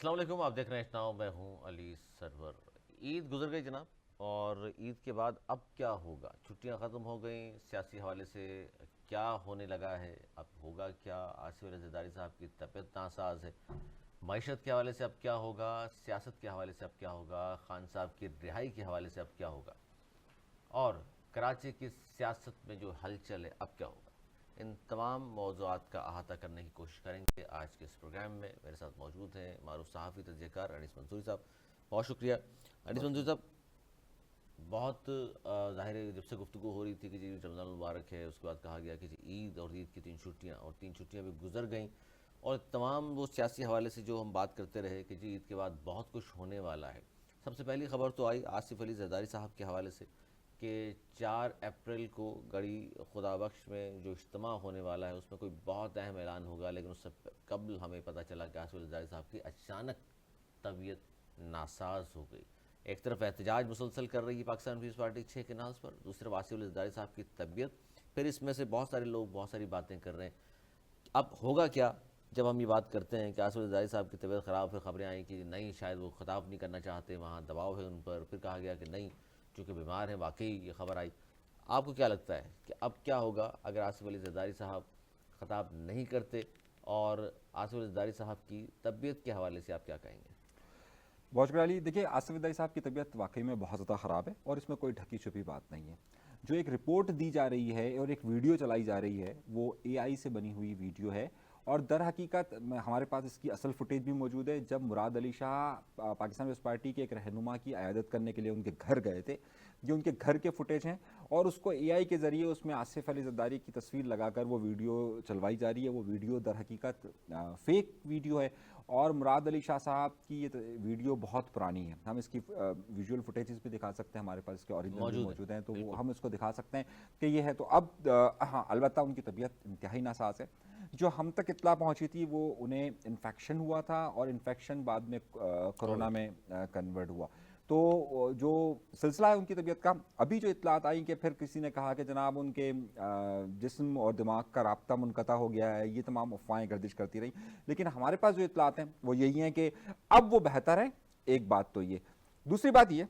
السلام علیکم، آپ دیکھ رہے ہیں اسناؤ، میں ہوں علی سرور۔ عید گزر گئی جناب، اور عید کے بعد اب کیا ہوگا؟ چھٹیاں ختم ہو گئیں، سیاسی حوالے سے کیا ہونے لگا ہے، اب ہوگا کیا؟ آصف علی زرداری صاحب کی طبیعت ناساز ہے، معیشت کے حوالے سے اب کیا ہوگا، سیاست کے حوالے سے اب کیا ہوگا، خان صاحب کی رہائی کے حوالے سے اب کیا ہوگا، اور کراچی کی سیاست میں جو ہلچل ہے اب کیا ہوگا؟ ان تمام موضوعات کا احاطہ کرنے کی کوشش کریں گے آج کے اس پروگرام میں۔ میرے ساتھ موجود ہیں معروف صحافی تجزیہ کار انیس منصوری صاحب، بہت شکریہ۔ انیس منصوری صاحب، بہت ظاہر ہے جب سے گفتگو ہو رہی تھی کہ جی رمضان المبارک ہے، اس کے بعد کہا گیا کہ جی عید اور عید کی 3 چھٹیاں، اور 3 چھٹیاں بھی گزر گئیں، اور تمام وہ سیاسی حوالے سے جو ہم بات کرتے رہے کہ جی عید کے بعد بہت کچھ ہونے والا ہے۔ سب سے پہلی خبر تو آئی آصف علی زرداری صاحب کے حوالے سے کہ 4 اپریل کو گڑھی خدا بخش میں جو اجتماع ہونے والا ہے اس میں کوئی بہت اہم اعلان ہوگا، لیکن اس سے قبل ہمیں پتہ چلا کہ آصف علی زرداری صاحب کی اچانک طبیعت ناساز ہو گئی۔ ایک طرف احتجاج مسلسل کر رہی ہے پاکستان پیپلز پارٹی 6 کنالز پر، دوسری طرف آصف علی زرداری صاحب کی طبیعت، پھر اس میں سے بہت سارے لوگ بہت ساری باتیں کر رہے ہیں۔ اب ہوگا کیا جب ہم یہ بات کرتے ہیں کہ آصف علی زرداری صاحب کی طبیعت خراب، پھر خبریں آئیں کہ نہیں شاید وہ خطاب نہیں کرنا چاہتے، وہاں دباؤ ہے ان پر، پھر کہا گیا کہ نہیں چونکہ بیمار ہیں، واقعی یہ خبر آئی۔ آپ کو کیا لگتا ہے کہ اب کیا ہوگا اگر آصف علی زرداری صاحب خطاب نہیں کرتے، اور آصف علی زرداری صاحب کی طبیعت کے حوالے سے آپ کیا کہیں گے؟ بہت شکریہ علی۔ دیکھیے، آصف زرداری صاحب کی طبیعت واقعی میں بہت زیادہ خراب ہے، اور اس میں کوئی ڈھکی چھپی بات نہیں ہے۔ جو ایک رپورٹ دی جا رہی ہے اور ایک ویڈیو چلائی جا رہی ہے، وہ اے آئی سے بنی ہوئی ویڈیو ہے، اور در حقیقت ہمارے پاس اس کی اصل فوٹیج بھی موجود ہے۔ جب مراد علی شاہ پاکستان پیپلز پارٹی کے ایک رہنما کی عیادت کرنے کے لیے ان کے گھر گئے تھے، یہ ان کے گھر کے فوٹیج ہیں، اور اس کو اے آئی کے ذریعے اس میں آصف علی زرداری کی تصویر لگا کر وہ ویڈیو چلوائی جا رہی ہے۔ وہ ویڈیو در حقیقت فیک ویڈیو ہے، اور مراد علی شاہ صاحب کی یہ ویڈیو بہت پرانی ہے۔ ہم اس کی ویژول فوٹیجز بھی دکھا سکتے ہیں، ہمارے پاس اس کے اوریجنل بھی موجود ہیں، تو وہ ہم اس کو دکھا سکتے ہیں کہ یہ ہے۔ تو اب ہاں، البتہ ان کی طبیعت انتہائی ناساز ہے۔ جو ہم تک اطلاع پہنچی تھی وہ انہیں انفیکشن ہوا تھا، اور انفیکشن بعد میں کرونا میں کنورٹ ہوا۔ تو جو سلسلہ ہے ان کی طبیعت کا، ابھی جو اطلاعات آئیں کہ پھر کسی نے کہا کہ جناب ان کے جسم اور دماغ کا رابطہ منقطع ہو گیا ہے، یہ تمام افواہیں گردش کرتی رہی، لیکن ہمارے پاس جو اطلاعات ہیں وہ یہی ہیں کہ اب وہ بہتر ہے۔ ایک بات تو یہ، دوسری بات یہ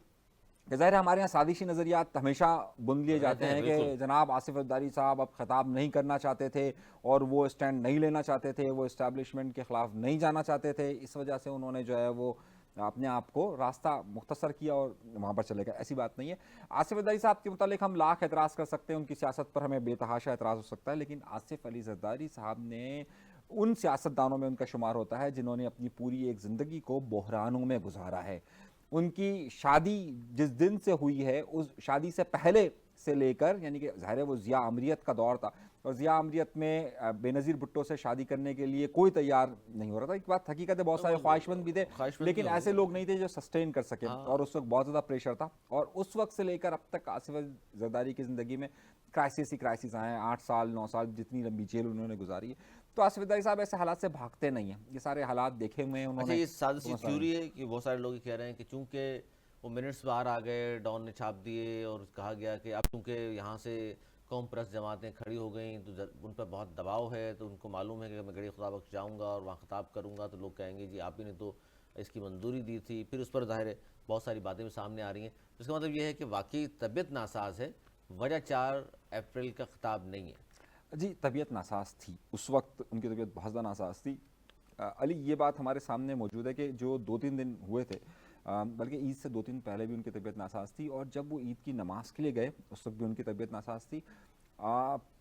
کہ ظاہر ہے ہمارے یہاں سازشی نظریات ہمیشہ بن لیے جاتے ہیں کہ جناب آصف زرداری صاحب اب خطاب نہیں کرنا چاہتے تھے، اور وہ اسٹینڈ نہیں لینا چاہتے تھے، وہ اسٹیبلشمنٹ کے خلاف نہیں جانا چاہتے تھے، اس وجہ سے انہوں نے جو ہے وہ اپنے آپ کو راستہ مختصر کیا اور وہاں پر چلے گئے۔ ایسی بات نہیں ہے۔ آصف زرداری صاحب کے متعلق ہم لاکھ اعتراض کر سکتے ہیں، ان کی سیاست پر ہمیں بے تحاشا اعتراض ہو سکتا ہے، لیکن آصف علی زرداری صاحب نے ان سیاستدانوں میں ان کا شمار ہوتا ہے جنہوں نے اپنی پوری ایک زندگی کو بحرانوں میں گزارا ہے۔ ان کی شادی جس دن سے ہوئی ہے، اس شادی سے پہلے سے لے کر، یعنی کہ ظاہر ہے وہ ضیاء امریت کا دور تھا، اور ضیاء امریت میں بے نظیر بھٹو سے شادی کرنے کے لیے کوئی تیار نہیں ہو رہا تھا۔ ایک بات حقیقت ہے، بہت سارے خواہش مند بھی تھے، لیکن ایسے لوگ نہیں تھے جو سسٹین کر سکے، اور اس وقت بہت زیادہ پریشر تھا، اور اس وقت سے لے کر اب تک آصف زرداری کی زندگی میں کرائسس ہی کرائسس آئے ہیں۔ 8 سال 9 سال جتنی لمبی جیل انہوں نے گزاری ہے، تو آصف زرداری صاحب ایسے حالات سے بھاگتے نہیں ہیں، یہ سارے حالات دیکھے ہوئے ہیں انہوں اچھا، نے۔ یہ سازشی تھیوری ہے کہ بہت سارے لوگ کہہ رہے ہیں کہ چونکہ وہ منٹس باہر آ گئے، ڈان نے چھاپ دیے، اور کہا گیا کہ اب چونکہ یہاں سے قوم پرست جماعتیں کھڑی ہو گئیں تو ان پر بہت دباؤ ہے، تو ان کو معلوم ہے کہ میں گڑھی خدا بخش جاؤں گا اور وہاں خطاب کروں گا تو لوگ کہیں گے جی آپ ہی نے تو اس کی منظوری دی تھی، پھر اس پر ظاہر ہے بہت ساری باتیں بھی سامنے آ رہی ہیں۔ اس کا مطلب یہ ہے کہ واقعی طبیعت ناساز ہے، وجہ 4 اپریل کا خطاب نہیں ہے۔ جی، طبیعت ناساز تھی، اس وقت ان کی طبیعت بہت زیادہ ناساز تھی علی۔ یہ بات ہمارے سامنے موجود ہے کہ جو 2-3 دن ہوئے تھے، بلکہ عید سے 2 دن پہلے بھی ان کی طبیعت ناساز تھی، اور جب وہ عید کی نماز کے لیے گئے اس وقت بھی ان کی طبیعت ناساز تھی۔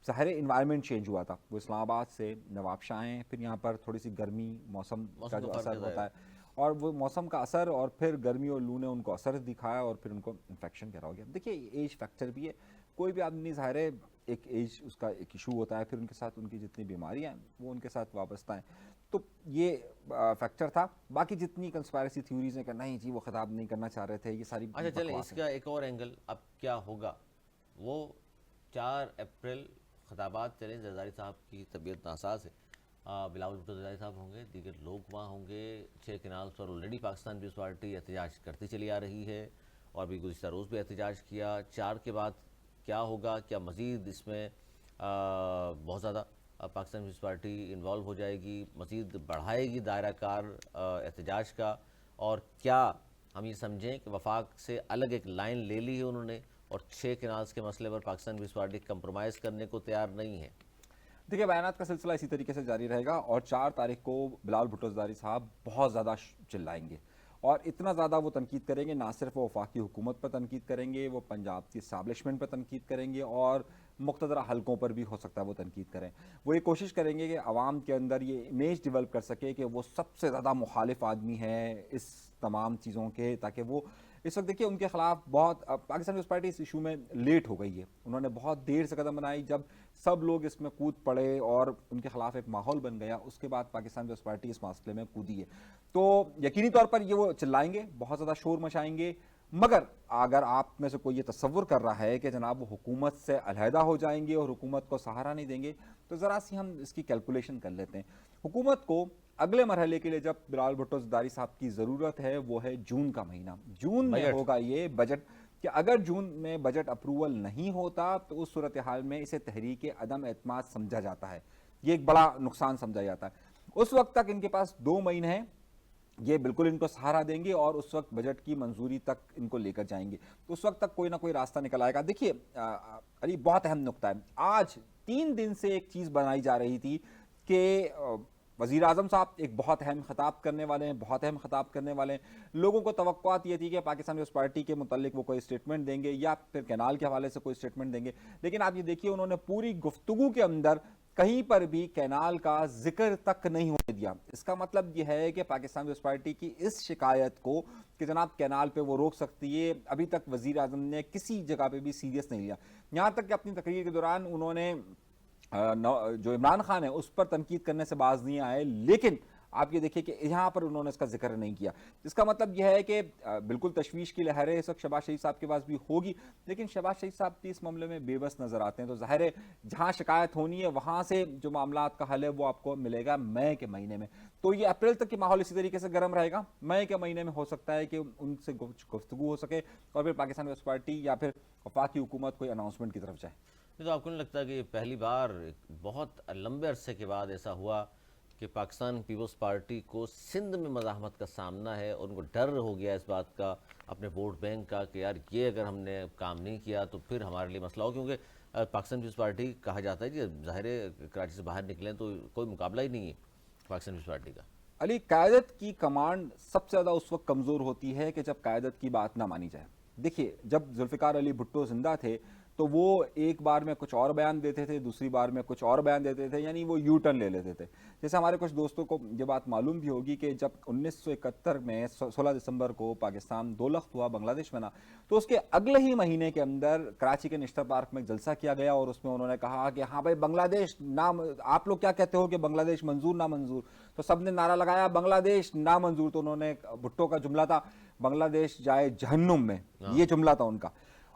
ظاہر انوائرمنٹ چینج ہوا تھا، وہ اسلام آباد سے نواب شاہ آئے، پھر یہاں پر تھوڑی سی گرمی موسم کا جو اثر ہوتا ہے، اور وہ موسم کا اثر اور پھر گرمی اور لو نے ان کو اثر دکھایا، اور پھر ان کو انفیکشن کہہ رہا ہو گیا۔ دیکھیے، ایج فیکٹر بھی ہے، کوئی بھی آدمی ظاہر ہے ایک ایج اس کا ایک ایشو ہوتا ہے، پھر ان کے ساتھ ان کی جتنی بیماریاں ہیں وہ ان کے ساتھ وابستہ ہیں، تو یہ فیکٹر تھا۔ باقی جتنی کنسپائرسی تھیوریز ہیں کہ نہیں جی وہ خطاب نہیں کرنا چاہ رہے تھے، یہ ساری اچھا چلیں، اس بکواس ہے۔ کا ایک اور اینگل اب کیا ہوگا، وہ 4 اپریل خطابات چلیں، زرداری صاحب کی طبیعت ناساز ہے، بلاول بھٹو زرداری صاحب ہوں گے، دیگر لوگ وہاں ہوں گے، 6 کنالز پر آلریڈی پاکستان پیپلز پارٹی احتجاج کرتی چلی آ رہی ہے، اور بھی گزشتہ روز بھی احتجاج کیا۔ 4 کے بعد کیا ہوگا؟ کیا مزید اس میں بہت زیادہ پاکستان پیپلز پارٹی انوالو ہو جائے گی, مزید بڑھائے گی دائرہ کار احتجاج کا, اور کیا ہم یہ سمجھیں کہ وفاق سے الگ ایک لائن لے لی ہے انہوں نے اور 6 کینالز کے مسئلے پر پاکستان پیپلز پارٹی کمپرومائز کرنے کو تیار نہیں ہے؟ دیکھیے بیانات کا سلسلہ اسی طریقے سے جاری رہے گا, اور 4 تاریخ کو بلال بھٹو زرداری صاحب بہت زیادہ چلائیں گے, اور اتنا زیادہ وہ تنقید کریں گے, نہ صرف وہ وفاقی حکومت پر تنقید کریں گے, وہ پنجاب کی اسٹیبلشمنٹ پر تنقید کریں گے, اور مقتدرہ حلقوں پر بھی ہو سکتا ہے وہ تنقید کریں. وہ یہ کوشش کریں گے کہ عوام کے اندر یہ امیج ڈیولپ کر سکے کہ وہ سب سے زیادہ مخالف آدمی ہے اس تمام چیزوں کے, تاکہ وہ اس وقت دیکھیے ان کے خلاف بہت, پاکستان پیپلز پارٹی اس ایشو میں لیٹ ہو گئی ہے, انہوں نے بہت دیر سے قدم بنائی, جب سب لوگ اس میں کود پڑے اور ان کے خلاف ایک ماحول بن گیا, اس کے بعد پاکستان پیپلز پارٹی اس مسئلے میں کودی ہے. تو یقینی طور پر یہ وہ چلائیں گے, بہت زیادہ شور مچائیں گے, مگر اگر آپ میں سے کوئی یہ تصور کر رہا ہے کہ جناب وہ حکومت سے علیحدہ ہو جائیں گے اور حکومت کو سہارا نہیں دیں گے, تو ذرا سی ہم اس کی کیلکولیشن کر لیتے ہیں. حکومت کو اگلے مرحلے کے لیے جب بلال بھٹو زرداری صاحب کی ضرورت ہے وہ ہے جون کا مہینہ. جون میں ہوگا یہ بجٹ, کہ اگر جون میں بجٹ اپروول نہیں ہوتا تو اس صورتحال میں اسے تحریک عدم اعتماد سمجھا جاتا ہے, یہ ایک بڑا نقصان سمجھا جاتا ہے. اس وقت تک ان کے پاس 2 مہینے ہیں, یہ بالکل ان کو سہارا دیں گے اور اس وقت بجٹ کی منظوری تک ان کو لے کر جائیں گے, تو اس وقت تک کوئی نہ کوئی راستہ نکل آئے گا. دیکھیے علی, بہت اہم نقطہ ہے, آج 3 دن سے ایک چیز بنائی جا رہی تھی کہ وزیر اعظم صاحب ایک بہت اہم خطاب کرنے والے ہیں, بہت اہم خطاب کرنے والے ہیں. لوگوں کو توقعات یہ تھی کہ پاکستان پیپلز پارٹی کے متعلق وہ کوئی اسٹیٹمنٹ دیں گے یا پھر کینال کے حوالے سے کوئی اسٹیٹمنٹ دیں گے, لیکن آپ یہ دیکھیے انہوں نے پوری گفتگو کے اندر کہیں پر بھی کینال کا ذکر تک نہیں ہونے دیا. اس کا مطلب یہ ہے کہ پاکستان پیپلز پارٹی کی اس شکایت کو کہ جناب کینال پہ وہ روک سکتی ہے, ابھی تک وزیر اعظم نے کسی جگہ پہ بھی سیریس نہیں لیا. یہاں تک کہ اپنی تقریر کے دوران انہوں نے جو عمران خان ہے اس پر تنقید کرنے سے باز نہیں آئے, لیکن آپ یہ دیکھیں کہ یہاں پر انہوں نے اس کا ذکر نہیں کیا. اس کا مطلب یہ ہے کہ بالکل تشویش کی لہریں اس وقت شہباز شریف صاحب کے پاس بھی ہوگی, لیکن شہباز شریف صاحب بھی اس معاملے میں بے بس نظر آتے ہیں. تو ظاہر ہے جہاں شکایت ہونی ہے وہاں سے جو معاملات کا حل ہے وہ آپ کو ملے گا مئی کے مہینے میں. تو یہ اپریل تک کی ماحول اسی طریقے سے گرم رہے گا. مئی کے مہینے میں ہو سکتا ہے کہ ان سے گفتگو ہو سکے اور پھر پاکستان پیپلز پارٹی یا پھر وفاقی حکومت کوئی اناؤنسمنٹ کی طرف جائے. تو آپ کو نہیں لگتا کہ پہلی بار بہت لمبے عرصے کے بعد ایسا ہوا کہ پاکستان پیپلز پارٹی کو سندھ میں مزاحمت کا سامنا ہے اور ان کو ڈر ہو گیا اس بات کا اپنے ووٹ بینک کا کہ یار یہ اگر ہم نے کام نہیں کیا تو پھر ہمارے لیے مسئلہ ہو, کیونکہ پاکستان پیپلز پارٹی کہا جاتا ہے کہ ظاہر کراچی سے باہر نکلیں تو کوئی مقابلہ ہی نہیں ہے پاکستان پیپلز پارٹی کا. علی, قیادت کی کمانڈ سب سے زیادہ اس وقت کمزور ہوتی ہے کہ جب قیادت کی بات نہ مانی جائے. دیکھیے جب ذوالفقار علی بھٹو زندہ تھے تو وہ ایک بار میں کچھ اور بیان دیتے تھے, دوسری بار میں کچھ اور بیان دیتے تھے, یعنی وہ یو ٹرن لے لیتے تھے. جیسے ہمارے کچھ دوستوں کو یہ بات معلوم بھی ہوگی کہ جب 1971 میں 16 دسمبر کو پاکستان 2 لخت ہوا, بنگلہ دیش بنا, تو اس کے اگلے ہی مہینے کے اندر کراچی کے نشتر پارک میں ایک جلسہ کیا گیا اور اس میں انہوں نے کہا کہ ہاں بھائی بنگلہ دیش نام, آپ لوگ کیا کہتے ہو کہ بنگلہ دیش منظور نہ منظور, تو سب نے نعرہ لگایا بنگلہ دیش نہ منظور. تو انہوں نے, بھٹو کا جملہ تھا بنگلہ دیش جائے جہنم میں, یہ جملہ تھا ان کا.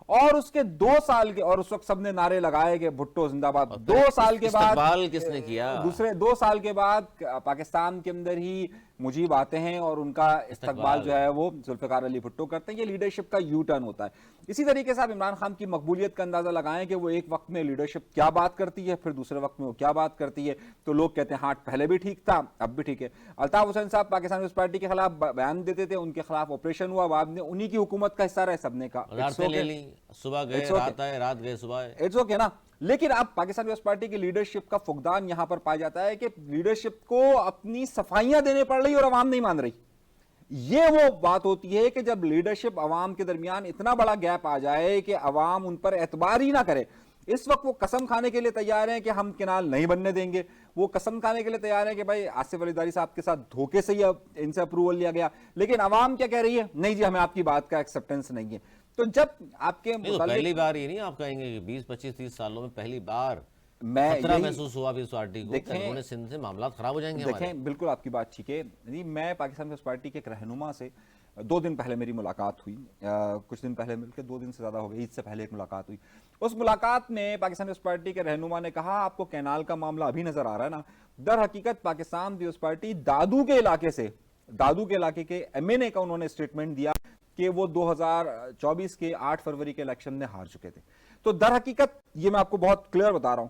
اور اس کے 2 سال کے, اور اس وقت سب نے نعرے لگائے کہ بھٹو زندہ باد. 2 سال کے بعد استقبال کس نے کیا؟ دوسرے 2 سال کے بعد پاکستان کے اندر ہی مجیب آتے ہیں اور ان کا استقبال جو ہے وہ ذوالفقار علی بھٹو کرتے ہیں. یہ لیڈرشپ کا یو ٹرن ہوتا ہے. اسی طریقے سے آپ عمران خان کی مقبولیت کا اندازہ لگائیں کہ وہ ایک وقت میں لیڈرشپ کیا بات کرتی ہے, پھر دوسرے وقت میں وہ کیا بات کرتی ہے. تو لوگ کہتے ہیں ہاں پہلے بھی ٹھیک تھا اب بھی ٹھیک ہے. الطاف حسین صاحب پاکستان پیپلز پارٹی کے خلاف بیان دیتے تھے, ان کے خلاف آپریشن ہوا, بعد میں انہی کی حکومت کا حصہ رہے, سب نے کہا صبح گئے رات آئے, رات گئے صبح آئے, اٹس اوکے نا. لیکن اب پاکستان پیپلز پارٹی کی لیڈرشپ کا فقدان یہاں پر پایا جاتا ہے کہ لیڈرشپ کو اپنی صفائیاں دینے پڑ رہی اور عوام نہیں مان رہی. یہ وہ بات ہوتی ہے کہ جب لیڈرشپ عوام کے درمیان اتنا بڑا گیپ آ جائے کہ عوام ان پر اعتبار ہی نہ کرے. اس وقت وہ قسم کھانے کے لیے تیار ہیں کہ ہم کینال نہیں بننے دیں گے, وہ قسم کھانے کے لیے تیار ہیں کہ بھائی آصف علی زرداری صاحب کے ساتھ دھوکے سے ہی ان سے اپروول لیا گیا, لیکن عوام کیا کہہ رہی ہے, نہیں جی ہمیں آپ کی بات کا ایکسیپٹنس نہیں ہے. تو جب آپ کے پہلی بار یہ نہیں آپ کہیں گے کہ 20 25 30 سالوں میں پہلی بار میں خطرہ محسوس ہوا پیپلز پارٹی کو کہ انہوں نے سندھ سے معاملات خراب ہو جائیں گے ہمارے. دیکھیں بالکل آپ کی بات ٹھیک ہے. میں پاکستان پیپلز پارٹی کے ایک رہنما سے 2 دن پہلے میری ملاقات ہوئی, کچھ دن پہلے مل کے 2 دن سے زیادہ ہو گئی, عید سے پہلے ایک ملاقات ہوئی. اس ملاقات میں پاکستان پیپلز پارٹی کے رہنما نے کہا آپ کو کینال کا معاملہ ابھی نظر آ رہا ہے نا, در حقیقت پاکستان پیپلز پارٹی دادو کے علاقے کے ایم این اے کا انہوں نے اسٹیٹمنٹ دیا کہ وہ 2024 کے 8 فروری کے الیکشن میں ہار چکے تھے. تو در حقیقت یہ میں آپ کو بہت کلیئر بتا رہا ہوں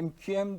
MQM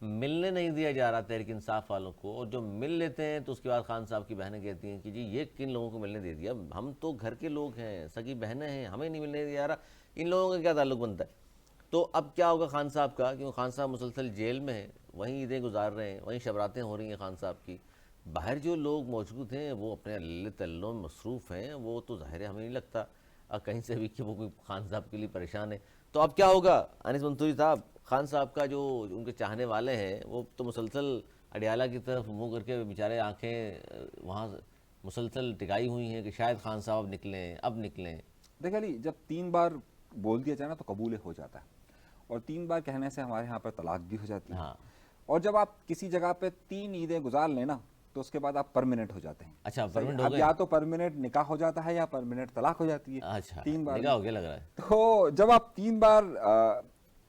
ملنے نہیں دیا جا رہا تحریک انصاف والوں کو، اور جو مل لیتے ہیں تو اس کے بعد خان صاحب کی بہنیں کہتی ہیں کہ جی یہ کن لوگوں کو ملنے دے دیا، ہم تو گھر کے لوگ ہیں، سگی بہنیں ہیں، ہمیں نہیں ملنے دیا جا رہا، ان لوگوں کا کیا تعلق بنتا ہے؟ تو اب کیا ہوگا خان صاحب کا، کیونکہ خان صاحب مسلسل جیل میں ہیں، وہیں عیدیں گزار رہے ہیں، وہیں شبراتیں ہو رہی ہیں خان صاحب کی، باہر جو لوگ موجود ہیں وہ اپنے اللہ تعالیٰ میں مصروف ہیں، وہ تو ظاہر ہے ہمیں نہیں لگتا کہیں سے بھی کہ وہ کوئی خان صاحب کے لیے پریشان ہے۔ تو اب کیا ہوگا انیس منصوری صاحب، خان صاحب کا جو ان کے چاہنے والے ہیں وہ تو مسلسل اڈیالہ کی طرف منہ کر کے بیچارے آنکھیں وہاں مسلسل ٹکائی ہوئی ہیں کہ شاید خان صاحب اب نکلیں، اب نکلیں۔ دیکھیں علی، جب 3 بار بول دیا جائے نا تو قبول ہو جاتا ہے، اور 3 بار کہنے سے ہمارے یہاں پر طلاق بھی ہو جاتی ہے، ہاں اور جب آپ کسی جگہ پہ 3 عیدیں گزار لیں نا تو اس کے بعد آپ پرماننٹ ہو جاتے ہیں۔ اچھا پرمنٹ ہو اب گئے؟ یا تو پرماننٹ نکاح ہو جاتا ہے یا پرماننٹ طلاق ہو جاتی ہے اچھا 3 بار نکاح ہو گیا لگ رہا ہے۔ تو جب آپ 3 بار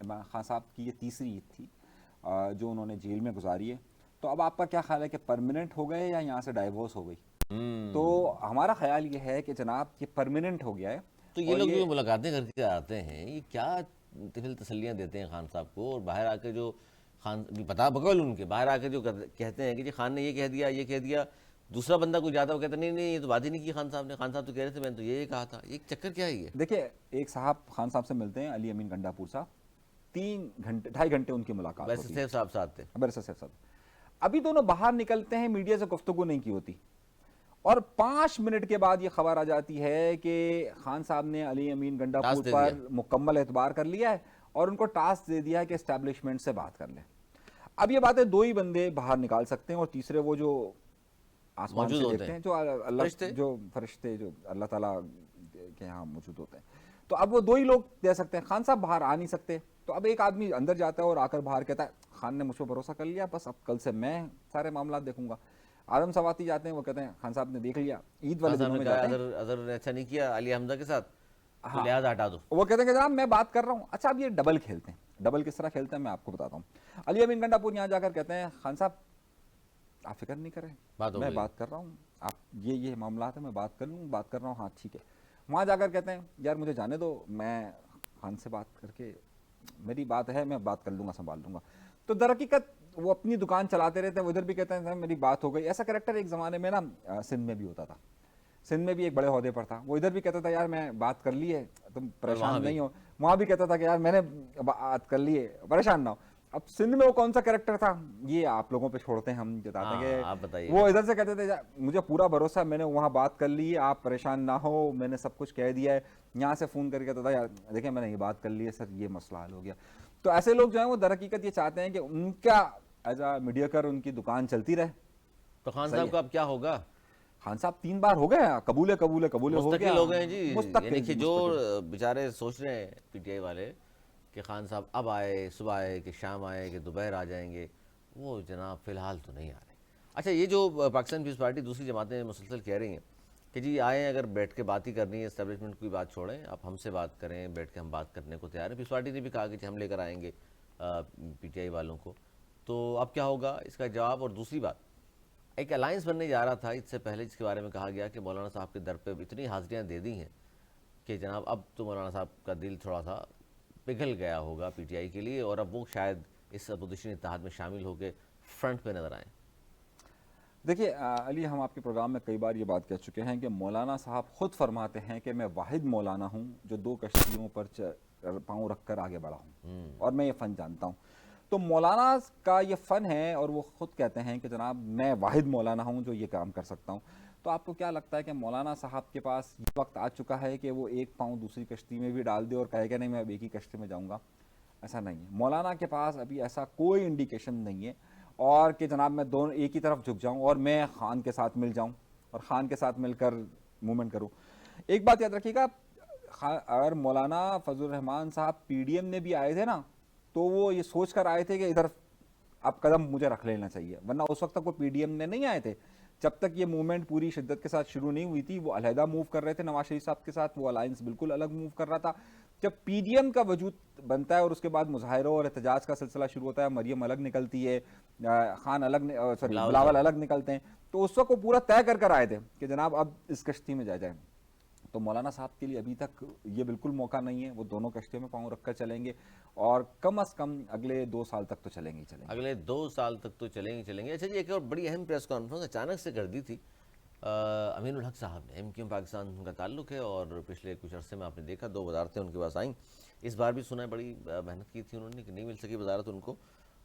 عمران خان صاحب کی یہ تیسری عید تھی جو انہوں نے جیل میں گزاری ہے، تو اب آپ کا کیا خیال ہے کہ پرماننٹ ہو گئے یا یہاں سے ڈائیورس ہو گئی؟ تو ہمارا خیال یہ ہے کہ جناب یہ پرماننٹ ہو گیا ہے۔ تو یہ لوگ جو ملاقاتیں کر کے آتے ہیں یہ کیا طفل تسلیاں دیتے ہیں خان صاحب کو، اور باہر آ کے جو خان پتا بقول ان کے باہر آ کے جو کہتے ہیں کہ جی خان نے یہ کہہ دیا، یہ کہہ دیا، دوسرا بندہ کوئی جاتا ہے وہ کہتا ہے نہیں نہیں یہ تو بات ہی نہیں کی خان صاحب نے، خان صاحب تو کہہ رہے تھے میں نے تو یہ کہا تھا، یہ چکر کیا ہے یہ؟ دیکھیے ایک صاحب خان صاحب سے ملتے ہیں، علی امین گنڈا پور صاحب، 3 گھنٹے 2.5 گھنٹے ان کی ملاقات ویسے ہوتی ہے۔ سیف صاحب ساتھ تھے۔ برسر صاحب ابھی دونوں باہر نکلتے ہیں، میڈیا سے گفتگو نہیں کی ہوتی، اور 5 منٹ کے بعد یہ خبر آ جاتی ہے کہ خان صاحب نے علی امین گنڈا پور پر مکمل اعتبار کر لیا ہے اور ان کو ٹاسک دے دیا ہے کہ اسٹیبلشمنٹ سے بات کر لیں۔ اب یہ باتیں 2 ہی بندے باہر نکال سکتے ہیں، اور تیسرے وہ جو آسمان سے دیکھتے ہیں، جو اللہ جو فرشتے جو اللہ تعالیٰ کے یہاں موجود ہوتے ہیں، تو اب وہ 2 ہی لوگ دے سکتے ہیں، خان صاحب باہر آ نہیں سکتے۔ تو اب ایک آدمی اندر جاتا ہے اور آ کر باہر کہتا ہے خان نے مجھ پہ بھروسہ کر لیا، بس اب کل سے میں سارے معاملات دیکھوں گا۔ آدم سواتی جاتے ہیں، وہ کہتے ہیں خان صاحب نے دیکھ لیا، عید والے دنوں میں جاتے ہیں، اظہر نے اچھا نہیں کیا علی حمزہ کے ساتھ تو لہٰذا ہٹا دو۔ وہ کہتے ہیں کہ جناب میں بات کر رہا ہوں۔ اچھا اب یہ ڈبل کھیلتے ہیں، ڈبل کس طرح کھیلتے ہیں میں آپ کو بتاتا ہوں۔ علی امین گنڈا پور یہاں جا کر کہتے ہیں خان صاحب آپ فکر نہیں کریں، میں بات کر رہا ہوں، آپ یہ معاملات ہیں، میں بات کر لوں، بات کر رہا ہوں، ہاں ٹھیک ہے۔ وہاں جا کر کہتے ہیں یار مجھے جانے دو، میں خان سے بات کر کے میری بات ہے، میں بات کر لوں گا، سنبھال لوں گا۔ تو در حقیقت وہ اپنی دکان چلاتے رہتے ہیں، ادھر بھی کہتے ہیں میری بات ہو گئی۔ ایسا کریکٹر ایک زمانے میں نا سندھ میں بھی ہوتا تھا، سندھ میں بھی ایک بڑے عہدے پر تھا، وہ ادھر بھی کہتا تھا یار میں بات کر لی ہے تم پریشان نہیں ہو، وہاں بھی کہتا تھا کہ یار میں نے بات کر لی ہے پریشان نہ ہو۔ اب سندھ میں وہ کون سا کریکٹر تھا یہ آپ لوگوں پہ چھوڑتے ہیں، ہم جتاتے ہیں کہ وہ ادھر سے کہتے تھے مجھے پورا بھروسہ ہے، میں نے وہاں بات کر لی ہے، آپ پریشان نہ ہو، میں نے سب کچھ کہہ دیا ہے۔ یہاں سے فون کر کے کہتا تھا یار دیکھیں میں نے یہ بات کر لی ہے سر، یہ مسئلہ حل ہو گیا۔ تو ایسے لوگ جو ہیں وہ در حقیقت یہ چاہتے ہیں کہ ان کا ایز اے میڈیا کر ان کی دکان چلتی رہے۔ تو خان صاحب کا اب کیا ہوگا؟ خان صاحب 3 بار ہو گئے، قبول ہو گیا، لوگ ہیں جی، یعنی کہ جو بیچارے سوچ رہے ہیں پی ٹی آئی والے کہ خان صاحب اب آئے، صبح آئے کہ شام آئے کہ دوپہر آ جائیں گے، وہ جناب فی الحال تو نہیں آ رہے۔ اچھا یہ جو پاکستان پیپلز پارٹی دوسری جماعتیں مسلسل کہہ رہی ہیں کہ جی آئیں، اگر بیٹھ کے بات ہی کرنی ہے، اسٹیبلشمنٹ کی بات چھوڑیں، آپ ہم سے بات کریں، بیٹھ کے ہم بات کرنے کو تیار ہیں۔ پیپلز پارٹی نے بھی کہا کہ ہم لے کر آئیں گے پی ٹی آئی والوں کو، تو اب کیا ہوگا اس کا جواب؟ اور دوسری بات، ایک الائنس بننے جا رہا تھا اس سے پہلے، جس کے بارے میں کہا گیا کہ مولانا صاحب کے در پہ اتنی حاضریاں دے دی ہیں کہ جناب اب تو مولانا صاحب کا دل تھوڑا سا پگھل گیا ہوگا پی ٹی آئی کے لیے، اور اب وہ شاید اس اپوزیشن اتحاد میں شامل ہو کے فرنٹ پہ نظر آئیں۔ دیکھیے علی، ہم آپ کے پروگرام میں کئی بار یہ بات کہہ چکے ہیں کہ مولانا صاحب خود فرماتے ہیں کہ میں واحد مولانا ہوں جو 2 کشتیوں پر پاؤں رکھ کر آگے بڑھا ہوں، اور میں یہ فن جانتا ہوں۔ تو مولانا کا یہ فن ہے، اور وہ خود کہتے ہیں کہ جناب میں واحد مولانا ہوں جو یہ کام کر سکتا ہوں۔ تو آپ کو کیا لگتا ہے کہ مولانا صاحب کے پاس یہ وقت آ چکا ہے کہ وہ 1 پاؤں دوسری کشتی میں بھی ڈال دے اور کہے کہ نہیں میں اب ایک ہی کشتی میں جاؤں گا؟ ایسا نہیں ہے، مولانا کے پاس ابھی ایسا کوئی انڈیکیشن نہیں ہے، اور کہ جناب میں دونوں ایک ہی طرف جھک جاؤں اور میں خان کے ساتھ مل جاؤں اور خان کے ساتھ مل کر موومنٹ کروں۔ ایک بات یاد رکھیے گا، اگر مولانا فضل الرحمان صاحب پی ڈی ایم نے بھی آئے تھے نا تو وہ یہ سوچ کر آئے تھے کہ ادھر اب قدم مجھے رکھ لینا چاہیے، ورنہ اس وقت تک وہ پی ڈی ایم نے نہیں آئے تھے، جب تک یہ موومنٹ پوری شدت کے ساتھ شروع نہیں ہوئی تھی۔ وہ علیحدہ موو کر رہے تھے نواز شریف صاحب کے ساتھ، وہ الائنس بالکل الگ موو کر رہا تھا۔ جب پی ڈی ایم کا وجود بنتا ہے اور اس کے بعد مظاہروں اور احتجاج کا سلسلہ شروع ہوتا ہے، مریم الگ نکلتی ہے، خان الگ بلاول الگ نکلتے ہیں، تو اس وقت وہ پورا طے کر آئے تھے کہ جناب اب اس کشتی میں جائیں۔ تو تو مولانا صاحب کے لیے ابھی تک یہ بالکل موقع نہیں ہے. وہ دونوں کشتیوں میں پاؤں رکھ کر چلیں گے اور کم از کم اگلے 2 سال تک تو چلیں گے ہی چلیں گے. اگلے 2 سال تک تو چلیں گے. اچھا جی، ایک اور بڑی اہم پریس کانفرنس اچانک سے کر دی تھی امین الحق صاحب نے. MQM پاکستان کا تعلق ہے اور پچھلے کچھ عرصے میں آپ نے دیکھا 2 وزارتیں ان کے پاس آئیں. اس بار بھی سنا ہے بڑی محنت کی تھی انہوں نے کہ نہیں مل سکی وزارت ان کو،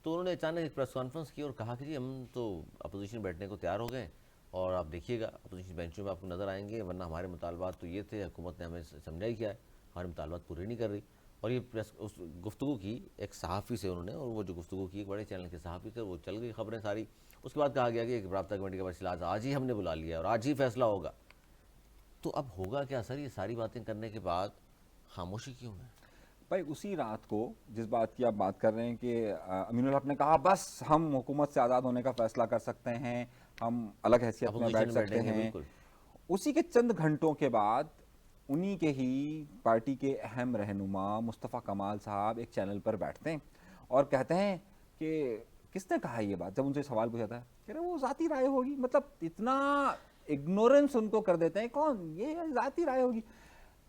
تو انہوں نے اچانک ایک پریس کانفرنس کی اور کہا کہ جی ہم تو اپوزیشن بیٹھنے کو تیار ہو گئے اور آپ دیکھیے گا اپوزیشن بینچوں میں آپ کو نظر آئیں گے، ورنہ ہمارے مطالبات تو یہ تھے، حکومت نے ہمیں سمجھا ہی کیا ہے، ہمارے مطالبات پورے نہیں کر رہی. اور یہ اس گفتگو کی ایک صحافی سے انہوں نے، اور وہ جو گفتگو کی ایک بڑے چینل کے صحافی سے، وہ چل گئی خبریں ساری. اس کے بعد کہا گیا کہ ایک رابطہ کمیٹی کا اجلاس آج ہی ہم نے بلا لیا اور آج ہی فیصلہ ہوگا. تو اب ہوگا کیا سر؟ یہ ساری باتیں کرنے کے بعد خاموشی کیوں ہے؟ بھائی اسی رات کو جس بات کی آپ بات کر رہے ہیں کہ امین الحق نے کہا بس ہم حکومت سے آزاد ہونے کا فیصلہ کر سکتے ہیں، ہم الگ حیثیت میں بیٹھ سکتے ہیں، اسی کے چند گھنٹوں کے بعد انہی کے ہی پارٹی کے اہم رہنما مصطفیٰ کمال صاحب ایک چینل پر بیٹھتے ہیں اور کہتے ہیں کہ کس نے کہا یہ بات. جب ان سے سوال پوچھا تھا کہ وہ ذاتی رائے ہوگی، مطلب اتنا اگنورنس ان کو کر دیتے ہیں، کون یہ ذاتی رائے ہوگی.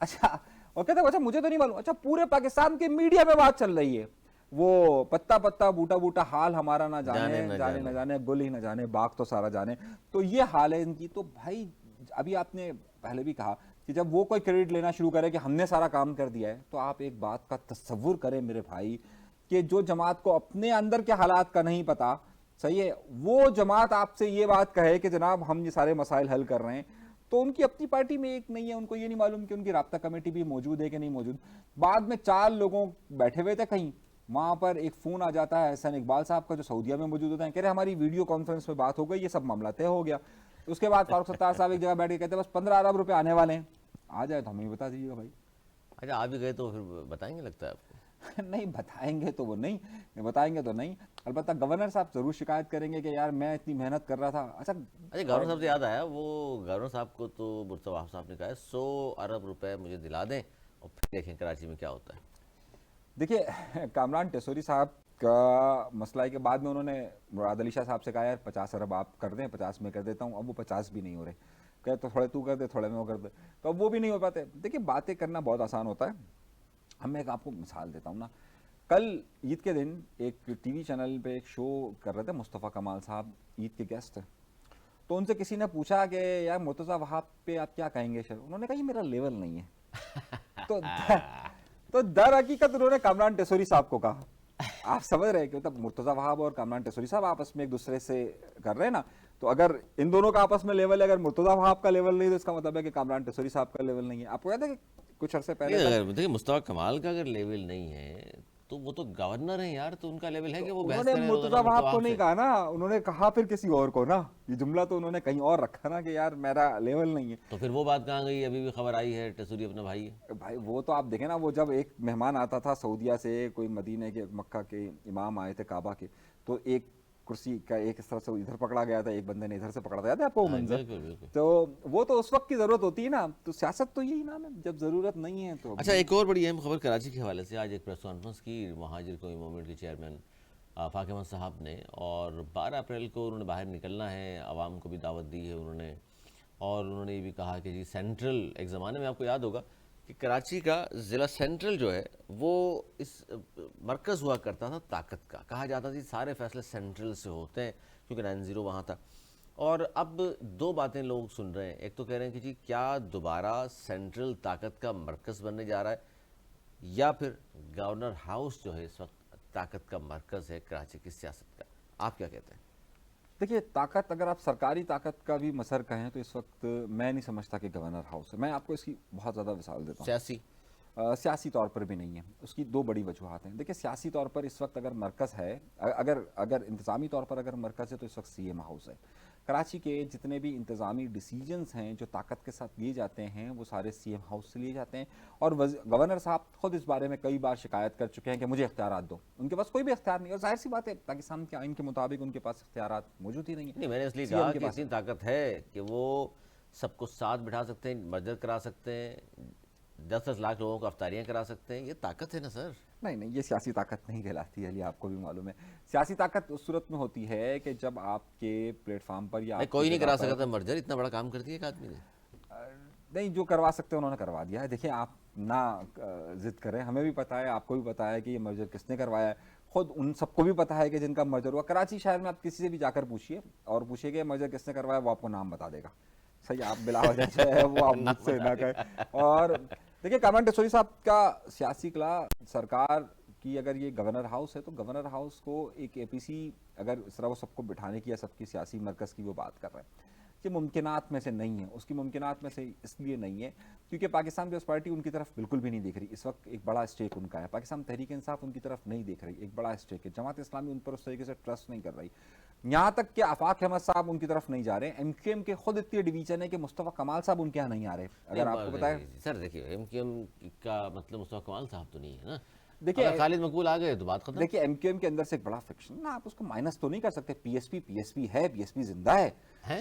اچھا اور کہتے ہیں اچھا مجھے تو نہیں معلوم. اچھا پورے پاکستان کے میڈیا میں بات چل رہی ہے، وہ پتا پتا بوٹا بوٹا حال ہمارا نہ جانے، جانے نہ جانے، گل ہی نہ جانے، باغ تو سارا جانے. تو یہ حال ہے ان کی. تو بھائی ابھی آپ نے پہلے بھی کہا کہ جب وہ کوئی کریڈٹ لینا شروع کرے کہ ہم نے سارا کام کر دیا ہے، تو آپ ایک بات کا تصور کریں میرے بھائی کہ جو جماعت کو اپنے اندر کے حالات کا نہیں پتا، صحیح ہے، وہ جماعت آپ سے یہ بات کہے کہ جناب ہم یہ سارے مسائل حل کر رہے ہیں، تو ان کی اپنی پارٹی میں ایک نہیں ہے، ان کو یہ نہیں معلوم کہ ان کی رابطہ کمیٹی بھی موجود ہے کہ نہیں موجود. بعد میں 4 لوگوں بیٹھے ہوئے تھے کہیں، وہاں پر ایک فون آ جاتا ہے احسان اقبال صاحب کا جو سعودیہ میں موجود ہوتے ہیں، کہہ رہے ہماری ویڈیو کانفرنس میں بات ہو گئی، یہ سب معاملہ طے ہو گیا. اس کے بعد فاروق ستار صاحب ایک جگہ بیٹھ کے کہتے ہیں بس 15 ارب روپے آنے والے ہیں، آ جائے تو ہمیں بتا دیجیے گا بھائی. اچھا آپ بھی گئے تو پھر بتائیں گے لگتا ہے آپ کو؟ نہیں بتائیں گے تو وہ نہیں بتائیں گے تو نہیں. البتہ گورنر صاحب ضرور شکایت کریں گے کہ یار میں اتنی محنت کر رہا تھا. اچھا گورنر صاحب سے یاد آیا، وہ گورنر صاحب کو تو مرتضیٰ وہاب صاحب نے کہا ہے 100 ارب روپے مجھے دلا دیں اور پھر دیکھیں کراچی میں کیا ہوتا ہے. دیکھیے کامران ٹیسوری صاحب کا مسئلہ ہے کہ بعد میں انہوں نے مراد علی شاہ صاحب سے کہا یار 50 ارب آپ کر دیں، 50 میں کر دیتا ہوں. اب وہ 50 بھی نہیں ہو رہے، کہ تو تھوڑے تو کر دے، تھوڑے میں وہ کر دے، تو اب وہ بھی نہیں ہو پاتے. دیکھیے باتیں کرنا بہت آسان ہوتا ہے. میں ایک آپ کو مثال دیتا ہوں نا. کل عید کے دن ایک ٹی وی چینل پہ ایک شو کر رہے تھے مصطفیٰ کمال صاحب، عید کے گیسٹ. تو ان سے کسی نے پوچھا کہ یار مرتضیٰ وہاب پہ آپ کیا کہیں گے سر؟ انہوں نے کہا یہ میرا لیول نہیں ہے. تو در حقیقت انہوں نے کامران ٹیسوری صاحب کو کہا. آپ سمجھ رہے ہیں کہ مطلب مرتضیٰ وہاب اور کامران ٹیسوری صاحب آپس میں ایک دوسرے سے کر رہے ہیں نا. تو اگر ان دونوں کا آپس میں لیول ہے، اگر مرتضیٰ وہاب کا لیول نہیں تو اس کا مطلب ہے کہ کامران ٹیسوری صاحب کا لیول نہیں ہے. آپ کو یاد ہے کہ کچھ عرصے پہلے دیکھیے مصطفیٰ کمال کا اگر لیول نہیں ہے تو وہ تو گورنر ہیں یار، تو ان کا لیول ہے کہ وہ بحث انہوں نے کریں مرتضیٰ وہاب کو نہیں کہا نا، انہوں نے کہا پھر کسی اور کو نا. یہ جملہ تو انہوں نے کہیں اور رکھا نا کہ یار میرا لیول نہیں ہے. تو پھر وہ بات کہاں گئی؟ ابھی بھی خبر آئی ہے ٹیسوری اپنا بھائی ہے بھائی. وہ تو آپ دیکھیں نا، وہ جب ایک مہمان آتا تھا سعودیہ سے، کوئی مدینے کے مکہ کے امام آئے تھے کعبہ کے، تو ایک کرسی کا ایک اس طرح سے ادھر پکڑا گیا تھا، ایک بندے نے ادھر سے پکڑا تھا. آپ کو منظر؟ تو وہ تو اس وقت کی ضرورت ہوتی ہے نا. تو سیاست تو یہی نام ہے، جب ضرورت نہیں ہے تو. اچھا ایک اور بڑی اہم خبر کراچی کے حوالے سے، آج ایک پریس کانفرنس کی مہاجر قومی موومنٹ کے چیئرمین فاقہ احمد صاحب نے، اور 12 اپریل کو انہوں نے باہر نکلنا ہے، عوام کو بھی دعوت دی ہے انہوں نے. اور انہوں نے یہ بھی کہا کہ جی سینٹرل، ایک زمانے میں آپ کو یاد ہوگا کہ کراچی کا ضلع سینٹرل جو ہے وہ اس مرکز ہوا کرتا تھا طاقت کا، کہا جاتا تھا سارے فیصلے سینٹرل سے ہوتے ہیں کیونکہ 90 وہاں تھا. اور اب 2 باتیں لوگ سن رہے ہیں. ایک تو کہہ رہے ہیں کہ جی کیا دوبارہ سینٹرل طاقت کا مرکز بننے جا رہا ہے، یا پھر گورنر ہاؤس جو ہے اس وقت طاقت کا مرکز ہے کراچی کی سیاست کا. آپ کیا کہتے ہیں؟ دیکھیے طاقت، اگر آپ سرکاری طاقت کا بھی مسئلہ کہیں تو اس وقت میں نہیں سمجھتا کہ گورنر ہاؤس ہے. میں آپ کو اس کی بہت زیادہ مثال دیتا ہوں. سیاسی طور پر بھی نہیں ہے. اس کی 2 بڑی وجوہات ہیں. دیکھیں سیاسی طور پر اس وقت اگر مرکز ہے، اگر انتظامی طور پر اگر مرکز ہے تو اس وقت سی ایم ہاؤس ہے. کراچی کے جتنے بھی انتظامی ڈیسیجنز ہیں جو طاقت کے ساتھ لیے جاتے ہیں وہ سارے سی ایم ہاؤس سے لیے جاتے ہیں. اور گورنر صاحب خود اس بارے میں کئی بار شکایت کر چکے ہیں کہ مجھے اختیارات دو. ان کے پاس کوئی بھی اختیار نہیں. اور ظاہر سی بات ہے پاکستان کے آئین کے مطابق ان کے پاس اختیارات موجود ہی نہیں ہیں. میں نے اس لیے کہا کہ اتنی طاقت ہے کہ وہ سب کو ساتھ بٹھا سکتے ہیں، مرجر کرا سکتے ہیں، 10 لاکھ لوگوں کو افطاریاں کرا سکتے ہیں. یہ طاقت ہے نا سر. نہیں یہ سیاسی طاقت نہیں کہلاتی ہے علی، آپ کو بھی معلوم ہے. سیاسی طاقت اس صورت میں ہوتی ہے کہ جب آپ کے پلیٹ فارم پر یا کوئی نہیں کرا سکتا تھا مرجر، اتنا بڑا کام کر دیا ایک آدمی نے. نہیں جو کروا سکتے ہیں انہوں نے کروا دیا ہے. دیکھیں آپ نہ ضد کریں, ہمیں بھی پتہ ہے, آپ کو بھی پتہ ہے کہ یہ مرجر کس نے کروایا ہے, خود ان سب کو بھی پتہ ہے کہ جن کا مرجر ہوا. کراچی شہر میں آپ کسی سے بھی جا کر پوچھیے اور پوچھیے کہ یہ مرجر کس نے کروایا, وہ آپ کو نام بتا دے گا. صحیح, آپ بلا وجہ جو ہے وہ آپ مجھ سے نہ کہیں. اور دیکھیے کامران ٹیسوری صاحب کا سیاسی قلعہ سرکار کی, اگر یہ گورنر ہاؤس ہے تو گورنر ہاؤس کو ایک اے پی سی اگر اس طرح وہ سب کو بٹھانے کی یا سب کی سیاسی مرکز کی وہ بات کر رہے ہیں, یہ ممکنات میں سے نہیں ہے. اس کی ممکنات میں سے اس لیے نہیں ہے کیونکہ پاکستان پیپلز پارٹی ان کی طرف بالکل بھی نہیں دیکھ رہی. اس وقت ایک بڑا اسٹیک ان کا ہے. پاکستان تحریک انصاف ان کی طرف نہیں دیکھ رہی, ایک بڑا اسٹیک ہے. جماعت اسلامی ان پر اس طریقے سے ٹرسٹ نہیں کر رہی, یہاں تک کہ آفاق احمد صاحب ان کی طرف نہیں جا رہے. ایم کیو ایم کے خود اتنے ڈویژن ہے کہ مصطفیٰ کمال صاحب ان کے یہاں نہیں آ رہے. اگر آپ کو بتائیں سر, دیکھیے ایم کیو ایم کا مطلب مصطفیٰ کمال صاحب تو نہیں ہے نا. دیکھیے اگر خالد مقبول آ گئے تو بات ختم. دیکھیے ایم کیو ایم کے اندر سے ایک بڑا فکشن نا, آپ اس کو مائنس تو نہیں کر سکتے. پی ایس پی ہے, پی ایس پی زندہ ہے.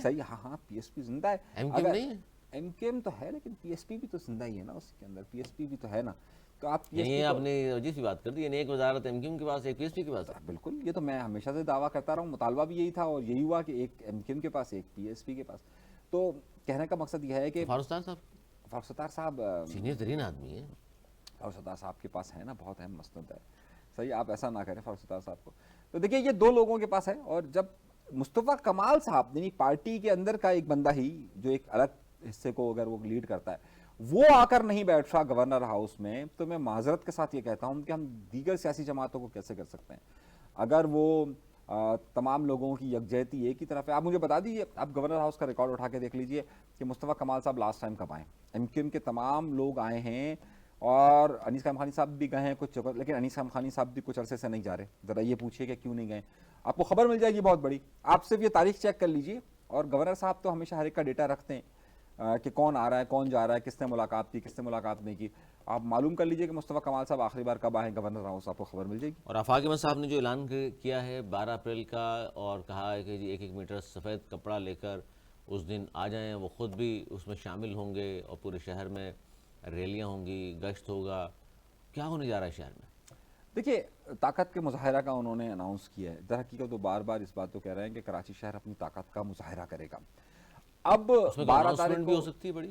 صحیح, ہاں پی ایس پی زندہ ہے. ایم کیو ایم نہیں ہے, ایم کیو ایم تو ہے لیکن پی ایس پی بھی تو زندہ ہی ہے نا, اس کے اندر پی ایس پی بھی تو ہے نا. تو آپ یہ آپ نے عجیب سی بات کر دی, یعنی ایک وزارت ایم کیو ایم کے پاس, ایک پی ایس پی کے پاس. بالکل, یہ تو میں ہمیشہ سے دعویٰ کرتا رہا ہوں, مطالبہ بھی یہی تھا اور یہی ہوا کہ ایک ایم کیو ایم کے پاس, ایک پی ایس پی کے پاس. تو کہنے کا مقصد یہ ہے کہ فاروق ستار صاحب, فاروق ستار صاحب سینئر ترین آدمی ہے. فاروق ستار صاحب کے پاس ہے نا, بہت اہم مسند ہے. صحیح, آپ ایسا نہ کریں فاروق ستار صاحب کو. تو دیکھیے یہ دو لوگوں کے پاس ہے, اور جب مصطفیٰ کمال صاحب یعنی پارٹی کے اندر کا ایک بندہ ہی جو ایک الگ حصے کو اگر وہ لیڈ کرتا ہے, وہ آ کر نہیں بیٹھ رہا گورنر ہاؤس میں, تو میں معذرت کے ساتھ یہ کہتا ہوں کہ ہم دیگر سیاسی جماعتوں کو کیسے کر سکتے ہیں اگر وہ تمام لوگوں کی یکجہتی ایک ہی طرف ہے. آپ مجھے بتا دیجیے, آپ گورنر ہاؤس کا ریکارڈ اٹھا کے دیکھ لیجیے کہ مصطفیٰ کمال صاحب لاسٹ ٹائم کب آئے. ایم کیو ایم کے تمام لوگ آئے ہیں, اور انیس قائم خانی صاحب بھی گئے ہیں کچھ, لیکن انیس قائم خانی صاحب بھی کچھ عرصے سے نہیں جا رہے. ذرا یہ پوچھیے کہ کیوں نہیں گئے, آپ کو خبر مل جائے گی بہت بڑی. آپ صرف یہ تاریخ چیک کر لیجیے, اور گورنر صاحب تو ہمیشہ ہر ایک کا ڈیٹا رکھتے ہیں کہ کون آ رہا ہے, کون جا رہا ہے, کس نے ملاقات کی, کس نے ملاقات نہیں کی. آپ معلوم کر لیجیے کہ مصطفیٰ کمال صاحب آخری بار کب آئے ہیں گورنر ہاؤس, آپ کو خبر مل جائے گی. اور آفاق احمد صاحب نے جو اعلان کیا ہے 12 اپریل کا, اور کہا ہے کہ جی 1 میٹر سفید کپڑا لے کر اس دن آ جائیں, وہ خود بھی اس میں شامل ہوں گے, اور پورے شہر میں ریلیاں ہوں گی, گشت ہوگا. کیا ہونے جا رہا ہے شہر میں؟ دیکھیے طاقت کے مظاہرہ کا انہوں نے اناؤنس کیا ہے. در حقیقت تو بار بار اس بات کو کہہ رہے ہیں کہ کراچی شہر اپنی طاقت کا مظاہرہ کرے گا. اب 12 تاریخ بھی ہو سکتی ہے بڑی,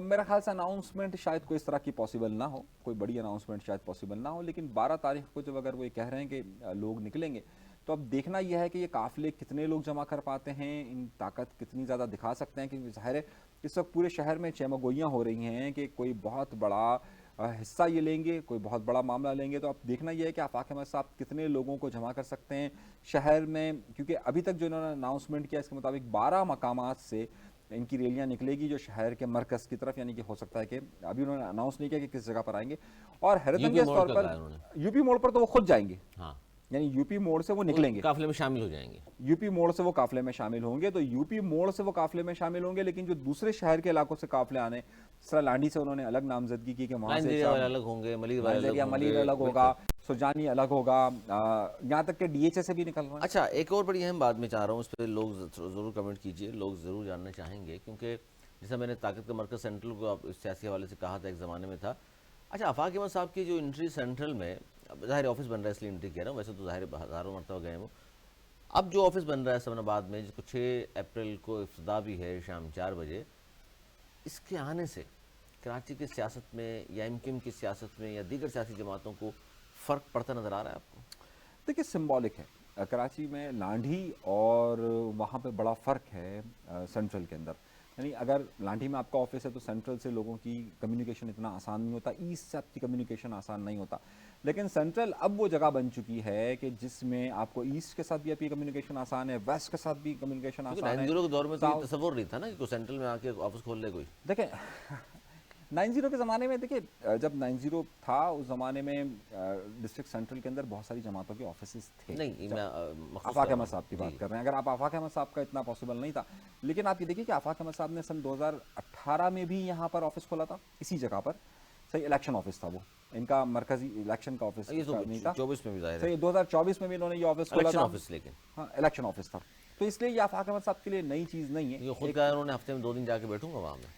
میرا خیال سے اناؤنسمنٹ شاید کوئی اس طرح کی پاسبل نہ ہو, کوئی بڑی اناؤنسمنٹ شاید پاسبل نہ ہو. لیکن 12 تاریخ کو جب اگر وہ یہ کہہ رہے ہیں کہ لوگ نکلیں گے, تو اب دیکھنا یہ ہے کہ یہ قافلے کتنے لوگ جمع کر پاتے ہیں, ان طاقت کتنی زیادہ دکھا سکتے ہیں. کیونکہ ظاہر ہے اس وقت پورے شہر میں چیمگوئیاں ہو رہی ہیں کہ کوئی بہت بڑا حصہ یہ لیں گے, کوئی بہت بڑا معاملہ لیں گے. تو اب دیکھنا یہ ہے کہ آفاق احمد صاحب کتنے لوگوں کو جمع کر سکتے ہیں شہر میں, کیونکہ ابھی تک جو انہوں نے اناؤنسمنٹ کیا اس کے مطابق 12 مقامات سے ان کی ریلیاں نکلے گی جو شہر کے مرکز کی طرف, یعنی کہ ہو سکتا ہے کہ ابھی انہوں نے اناؤنس نہیں کیا کہ کس جگہ پر آئیں گے. اور حیرت انگیز طور پر یو پی موڑ پر تو وہ خود جائیں گے, ہاں, یعنی یو پی موڑ سے وہ نکلیں گے, قافلے میں شامل ہو جائیں گے. یو پی موڑ سے وہ قافلے میں شامل ہوں گے. تو یو پی موڑ سے وہ قافلے میں شامل ہوں گے, لیکن جو دوسرے شہر کے علاقوں سے قافلے آنے, اس طرح لانڈی سے انہوں نے الگ نامزدگی کی کہ وہاں سے الگ ہوں گے, ملیر الگ ہوگا, سرجانی الگ ہوگا, یہاں تک کہ ڈی ایچ اے سے بھی نکل رہا ہے. اچھا, ایک اور بڑی اہم بات میں چاہ رہا ہوں, اس پہ لوگ ضرور کمنٹ کیجئے, لوگ ضرور جاننا چاہیں گے, کیونکہ جیسا میں نے طاقت کا مرکز سینٹرل کو سیاسی حوالے سے کہا تھا ایک زمانے میں تھا. اچھا, آفاق احمد صاحب کی جو انٹری سینٹرل میں, ظاہر آفس بن رہا ہے اس لیے انٹری کہہ رہا ہوں, ویسے تو ظاہر ہزاروں مرتبہ گئے ہیں وہ. اب جو آفس بن رہا ہے سمن آباد میں, جس کو 6 اپریل کو افتتاح بھی ہے شام 4 بجے, اس کے آنے سے کراچی کی سیاست میں یا ایم کیو ایم کی سیاست میں یا دیگر سیاسی جماعتوں کو فرق پڑتا نظر آ رہا ہے آپ کو؟ دیکھیے سمبولک ہے, کراچی میں لانڈھی اور وہاں پہ بڑا فرق ہے سینٹرل کے اندر. یعنی اگر لانڈھی میں آپ کا آفس ہے تو سینٹرل سے لوگوں کی کمیونیکیشن اتنا آسان نہیں ہوتا, ایسٹ سے آپ کی کمیونیکیشن آسان نہیں ہوتا. لیکن سینٹرل اب وہ جگہ بن چکی ہے کہ جس میں آپ کو ایسٹ کے ساتھ بھی آپ کی کمیونیکیشن آسان ہے, ویسٹ کے ساتھ بھی کمیونیکیشن آسان ہے. 90 کے دور میں تو تصور نہیں تھا نا کہ کوئی سینٹرل میں آ کے آفس کھول لے کوئی. دیکھیں 90 کے زمانے میں, دیکھیں جب 90 تھا اس زمانے میں ڈسٹرکٹ سینٹرل کے اندر بہت ساری جماعتوں کے آفیسز تھے. نہیں, میں آفاق احمد صاحب کی بات کر رہے ہیں. اگر آپ آفاق احمد صاحب کا اتنا پاسبل نہیں تھا, لیکن آپ یہ دیکھیے کہ آفاق احمد صاحب نے سن 2018 میں بھی یہاں پر آفس کھولا تھا اسی جگہ پر. صحیح, الیکشن آفس تھا وہ, ان کا مرکزی الیکشن کا آفس نہیں تھا. 24 میں بھی ظاہر ہے, صحیح, 2024 میں بھی انہوں نے یہ آفس کھولا تھا, لیکن ہاں الیکشن آفس تھا. تو اس لیے یہ آفاق احمد صاحب کے لیے نئی چیز نہیں ہے. یہ خود کہا انہوں نے ہفتے میں 2 دن جا کے بیٹھوں گا وہاں میں.